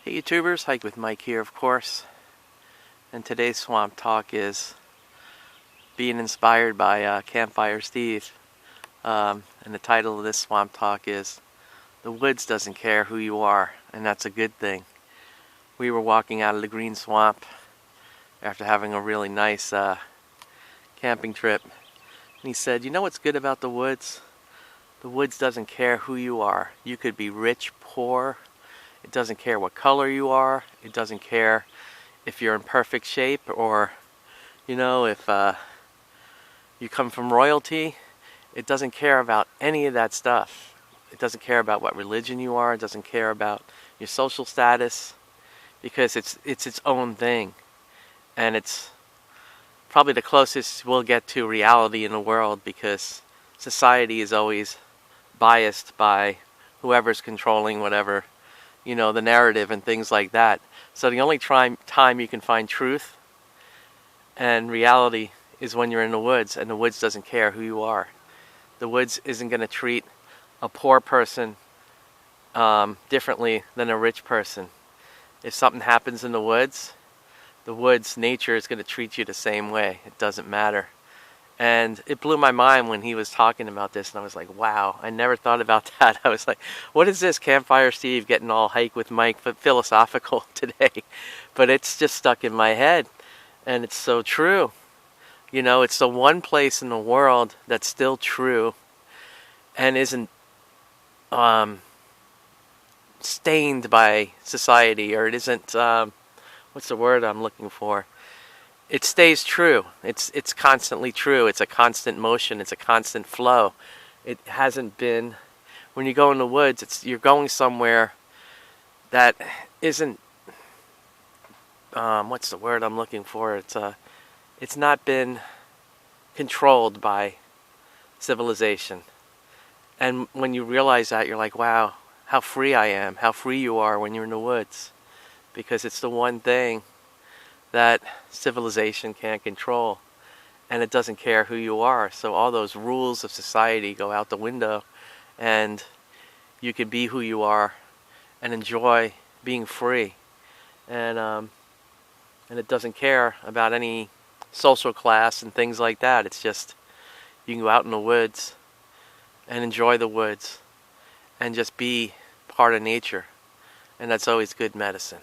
Hey YouTubers, Hike with Mike here of course, and today's swamp talk is being inspired by Campfire Steve, and the title of this swamp talk is "The Woods Doesn't Care Who You Are," and that's a good thing. We were walking out of the green swamp after having a really nice camping trip, and he said, "You know what's good about the woods? The woods doesn't care who you are. You could be rich, poor. It doesn't care what color you are. It doesn't care if you're in perfect shape or, if you come from royalty. It doesn't care about any of that stuff. It doesn't care about what religion you are. It doesn't care about your social status, because it's its own thing. And it's probably the closest we'll get to reality in the world, because society is always biased by whoever's controlling whatever, the narrative and things like that. So the only time you can find truth and reality is when you're in the woods, and the woods doesn't care who you are. The woods isn't going to treat a poor person differently than a rich person. If something happens in the woods nature is going to treat you the same way. It doesn't matter. And it blew my mind when he was talking about this, and I was like, wow, I never thought about that. I was like, what is this Campfire Steve getting all Hike with Mike philosophical today? But it's just stuck in my head, and it's so true. It's the one place in the world that's still true and isn't stained by society, or it isn't, what's the word I'm looking for? It stays true. It's constantly true. It's a constant motion. It's a constant flow. It hasn't been. When you go in the woods, you're going somewhere that isn't. What's the word I'm looking for? It's not been controlled by civilization. And when you realize that, you're like, wow, how free I am. How free you are when you're in the woods, because it's the one thing that civilization can't control, and it doesn't care who you are. So all those rules of society go out the window, and you can be who you are and enjoy being free. And it doesn't care about any social class and things like that. It's just, you can go out in the woods and enjoy the woods and just be part of nature, and that's always good medicine.